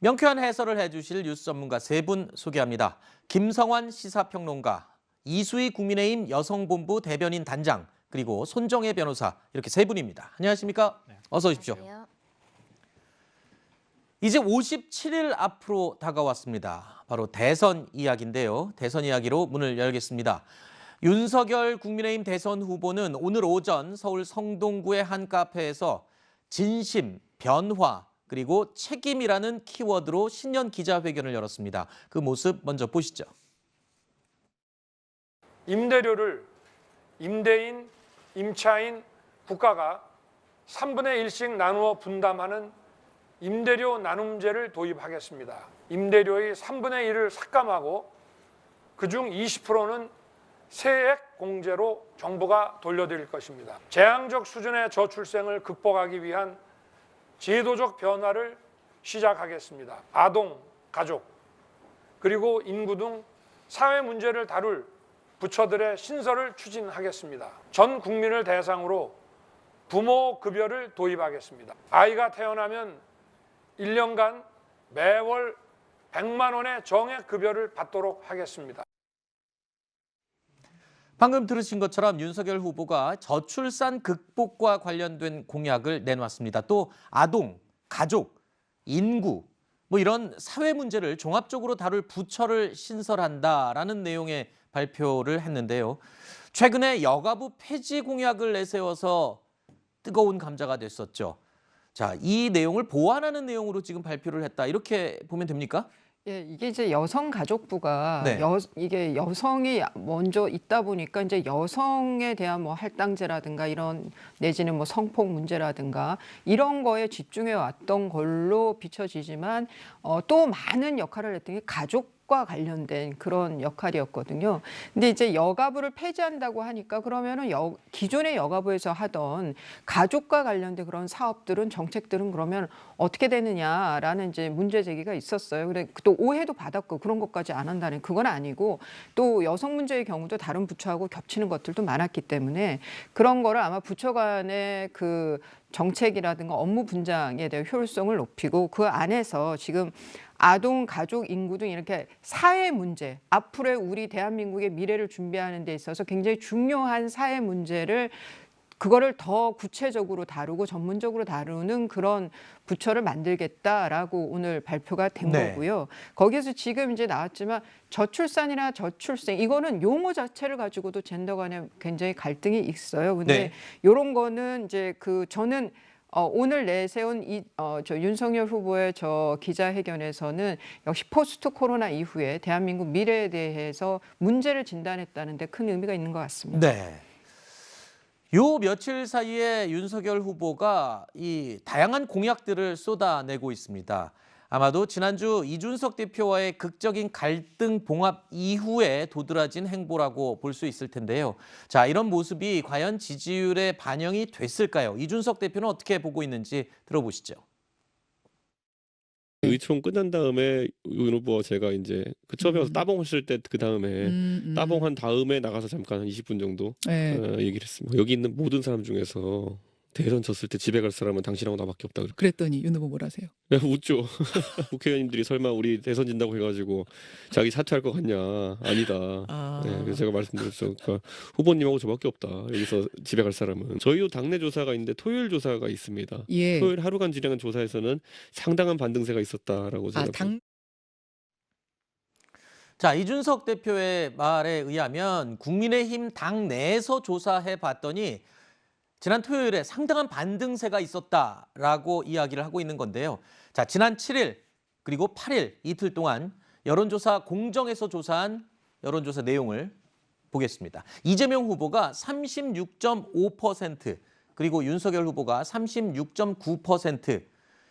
명쾌한 해설을 해주실 뉴스 전문가 세 분 소개합니다. 김성환 시사평론가, 이수희 국민의힘 여성본부 대변인 단장, 그리고 손정혜 변호사, 이렇게 세 분입니다. 안녕하십니까? 네. 어서 오십시오. 안녕하세요. 이제 57일 앞으로 다가왔습니다. 바로 대선 이야기인데요. 대선 이야기로 문을 열겠습니다. 윤석열 국민의힘 대선 후보는 오늘 오전 서울 성동구의 한 카페에서 진심, 변화, 그리고 책임이라는 키워드로 신년 기자회견을 열었습니다. 그 모습 먼저 보시죠. 임대료를 임대인, 임차인, 국가가 3분의 1씩 나누어 분담하는 임대료 나눔제를 도입하겠습니다. 임대료의 3분의 1을 삭감하고 그중 20%는 세액 공제로 정부가 돌려드릴 것입니다. 재앙적 수준의 저출생을 극복하기 위한 제도적 변화를 시작하겠습니다. 아동, 가족, 그리고 인구 등 사회 문제를 다룰 부처들의 신설을 추진하겠습니다. 전 국민을 대상으로 부모 급여를 도입하겠습니다. 아이가 태어나면 1년간 매월 100만 원의 정액 급여를 받도록 하겠습니다. 방금 들으신 것처럼 윤석열 후보가 저출산 극복과 관련된 공약을 내놨습니다. 또 아동, 가족, 인구, 이런 사회 문제를 종합적으로 다룰 부처를 신설한다라는 내용의 발표를 했는데요. 최근에 여가부 폐지 공약을 내세워서 뜨거운 감자가 됐었죠. 자, 이 내용을 보완하는 내용으로 지금 발표를 했다. 이렇게 보면 됩니까? 예, 이게 이제 여성가족부가 네. 이게 여성이 먼저 있다 보니까 이제 여성에 대한 뭐 할당제라든가 이런 내지는 뭐 성폭 문제라든가 이런 거에 집중해 왔던 걸로 비춰지지만 또 많은 역할을 했던 게 가족과 관련된 그런 역할이었거든요. 근데 이제 여가부를 폐지한다고 하니까 그러면은 기존의 여가부에서 하던 가족과 관련된 그런 사업들은 정책들은 그러면 어떻게 되느냐라는 이제 문제 제기가 있었어요. 근데 또 오해도 받았고 그런 것까지 안 한다는 그건 아니고 또 여성 문제의 경우도 다른 부처하고 겹치는 것들도 많았기 때문에 그런 거를 아마 부처 간의 그 정책이라든가 업무 분장에 대한 효율성을 높이고 그 안에서 지금 아동, 가족, 인구 등 이렇게 사회 문제, 앞으로의 우리 대한민국의 미래를 준비하는 데 있어서 굉장히 중요한 사회 문제를 그거를 더 구체적으로 다루고 전문적으로 다루는 그런 부처를 만들겠다라고 오늘 발표가 된 거고요. 거기에서 지금 이제 나왔지만 저출산이나 저출생 이거는 용어 자체를 가지고도 젠더 간에 굉장히 갈등이 있어요. 근데 이런 거는 이제 저는 오늘 내세운 저 윤석열 후보의 저 기자회견에서는 역시 포스트 코로나 이후에 대한민국 미래에 대해서 문제를 진단했다는 데 큰 의미가 있는 것 같습니다. 네. 요 며칠 사이에 윤석열 후보가 이 다양한 공약들을 쏟아내고 있습니다. 아마도 지난주 이준석 대표와의 극적인 갈등 봉합 이후에 도드라진 행보라고 볼 수 있을 텐데요. 자, 이런 모습이 과연 지지율에 반영이 됐을까요? 이준석 대표는 어떻게 보고 있는지 들어보시죠. 의총 끝난 다음에 윤 후보와 제가 이제 처음에 와서 따봉하실 때 그 다음에 따봉한 다음에 나가서 잠깐 한 20분 정도 얘기를 했습니다. 여기 있는 모든 사람 중에서 대선 졌을 때 집에 갈 사람은 당신하고 나밖에 없다 그랬더니 윤 후보 뭐라세요? 웃죠. 국회의원님들이 설마 우리 대선 진다고 해가지고 자기 사퇴할 것 같냐? 아니다. 네, 그래서 제가 말씀드렸죠. 그러니까 후보님하고 저밖에 없다. 여기서 집에 갈 사람은. 저희도 당내 조사가 있는데 토요일 조사가 있습니다. 예. 토요일 하루간 진행한 조사에서는 상당한 반등세가 있었다라고 제가. 자, 이준석 대표의 말에 의하면 국민의힘 당 내에서 조사해 봤더니 지난 토요일에 상당한 반등세가 있었다라고 이야기를 하고 있는 건데요. 자, 지난 7일 그리고 8일 이틀 동안 여론조사 공정에서 조사한 여론조사 내용을 보겠습니다. 이재명 후보가 36.5%, 그리고 윤석열 후보가 36.9%,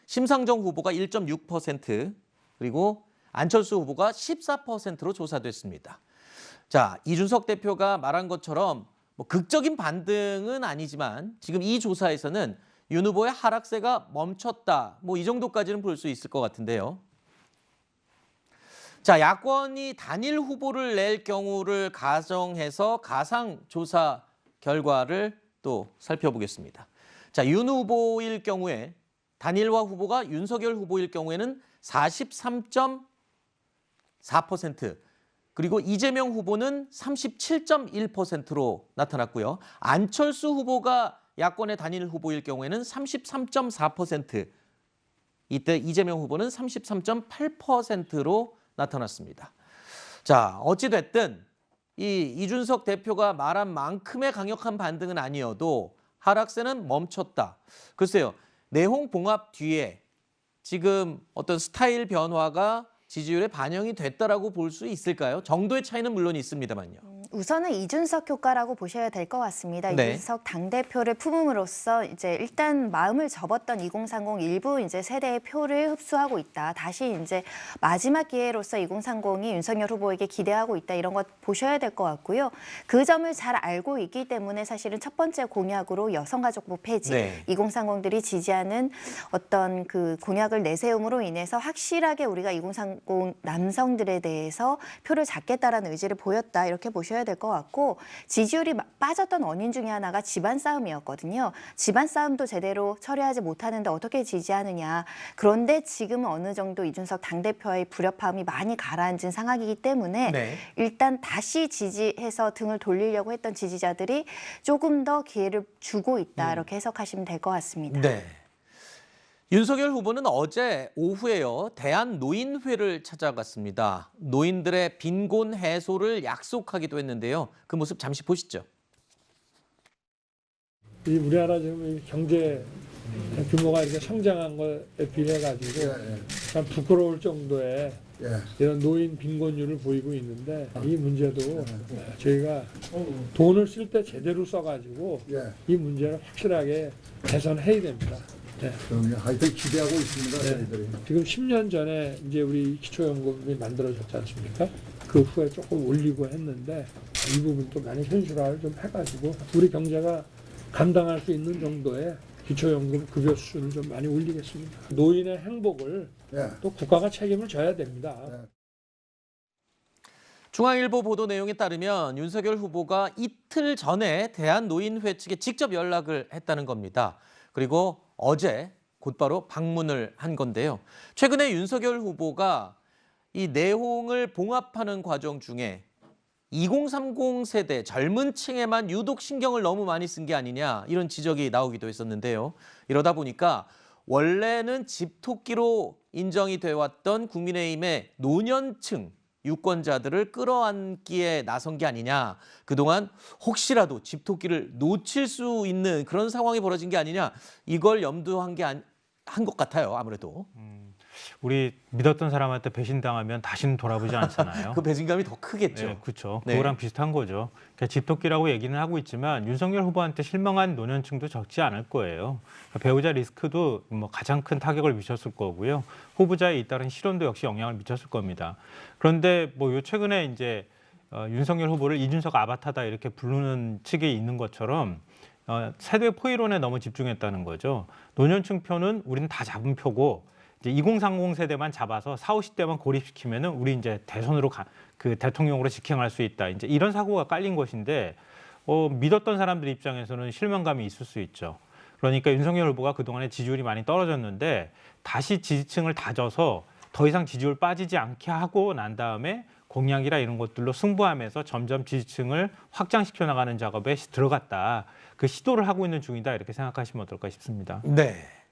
심상정 후보가 1.6%, 그리고 안철수 후보가 14%로 조사됐습니다. 자, 이준석 대표가 말한 것처럼 극적인 반등은 아니지만 지금 이 조사에서는 윤 후보의 하락세가 멈췄다. 이 정도까지는 볼 수 있을 것 같은데요. 자, 야권이 단일 후보를 낼 경우를 가정해서 가상 조사 결과를 또 살펴보겠습니다. 자, 윤 후보일 경우에 단일화 후보가 윤석열 후보일 경우에는 43.4%, 그리고 이재명 후보는 37.1%로 나타났고요. 안철수 후보가 야권의 단일 후보일 경우에는 33.4%, 이때 이재명 후보는 33.8%로 나타났습니다. 자, 어찌됐든 이준석 대표가 말한 만큼의 강력한 반등은 아니어도 하락세는 멈췄다. 글쎄요, 내홍 봉합 뒤에 지금 어떤 스타일 변화가 지지율에 반영이 됐다라고 볼 수 있을까요? 정도의 차이는 물론 있습니다만요. 우선은 이준석 효과라고 보셔야 될 것 같습니다. 네. 이준석 당대표를 품음으로써 이제 일단 마음을 접었던 2030 일부 이제 세대의 표를 흡수하고 있다. 다시 이제 마지막 기회로서 2030이 윤석열 후보에게 기대하고 있다. 이런 것 보셔야 될 것 같고요. 그 점을 잘 알고 있기 때문에 사실은 첫 번째 공약으로 여성가족부 폐지, 네. 2030들이 지지하는 어떤 그 공약을 내세움으로 인해서 확실하게 우리가 2030 남성들에 대해서 표를 잡겠다라는 의지를 보였다. 이렇게 보셔야 될 것 같고, 지지율이 빠졌던 원인 중에 하나가 집안 싸움이었거든요. 집안 싸움도 제대로 처리하지 못하는데 어떻게 지지하느냐. 그런데 지금은 어느 정도 이준석 당대표의 불협화음이 많이 가라앉은 상황이기 때문에 네. 일단 다시 지지해서 등을 돌리려고 했던 지지자들이 조금 더 기회를 주고 있다. 이렇게 해석하시면 될 것 같습니다. 네. 윤석열 후보는 어제 오후에요, 대한노인회를 찾아갔습니다. 노인들의 빈곤 해소를 약속하기도 했는데요. 그 모습 잠시 보시죠. 이 우리나라 지금 경제 규모가 이렇게 성장한 것에 비해 가지고 참 부끄러울 정도의 이런 노인 빈곤율을 보이고 있는데, 이 문제도 저희가 돈을 쓸 때 제대로 써가지고 이 문제를 확실하게 개선해야 됩니다. 네. 하여튼 기대하고 있습니다. 네. 저희들이. 지금 10년 전에 이제 우리 기초연금이 만들어졌지 않습니까? 그 후에 조금 올리고 했는데 이 부분도 많이 현실화를 좀 해가지고 우리 경제가 감당할 수 있는 정도의 기초연금 급여 수준을 좀 많이 올리겠습니다. 노인의 행복을 또 국가가 책임을 져야 됩니다. 중앙일보 보도 내용에 따르면 윤석열 후보가 이틀 전에 대한노인회 측에 직접 연락을 했다는 겁니다. 그리고 어제 곧바로 방문을 한 건데요. 최근에 윤석열 후보가 이 내홍을 봉합하는 과정 중에 2030 세대 젊은 층에만 유독 신경을 너무 많이 쓴 게 아니냐, 이런 지적이 나오기도 했었는데요. 이러다 보니까 원래는 집토끼로 인정이 되어 왔던 국민의힘의 노년층 유권자들을 끌어안기에 나선 게 아니냐, 그동안 혹시라도 집토끼를 놓칠 수 있는 그런 상황이 벌어진 게 아니냐, 이걸 염두한 게 한 것 같아요. 아무래도. 우리 믿었던 사람한테 배신당하면 다시는 돌아보지 않잖아요. 그 배신감이 더 크겠죠. 네, 그렇죠. 네. 그거랑 비슷한 거죠. 그러니까 집토끼라고 얘기는 하고 있지만 윤석열 후보한테 실망한 노년층도 적지 않을 거예요. 그러니까 배우자 리스크도 뭐 가장 큰 타격을 미쳤을 거고요. 후보자에 잇따른 실언도 역시 영향을 미쳤을 겁니다. 그런데 뭐 요 최근에 이제 윤석열 후보를 이준석 아바타다 이렇게 부르는 측이 있는 것처럼 세대 포이론에 너무 집중했다는 거죠. 노년층 표는 우리는 다 잡은 표고, 이제 2030 세대만 잡아서 40, 50대만 고립시키면은 우리 이제 대선으로 그 대통령으로 직행할 수 있다. 이제 이런 사고가 깔린 것인데, 믿었던 사람들 입장에서는 실망감이 있을 수 있죠. 그러니까 윤석열 후보가 그동안에 지지율이 많이 떨어졌는데 다시 지지층을 다져서 더 이상 지지율 빠지지 않게 하고 난 다음에 공약이라 이런 것들로 승부하면서 점점 지지층을 확장시켜 나가는 작업에 들어갔다. 그 시도를 하고 있는 중이다. 이렇게 생각하시면 어떨까 싶습니다. 네.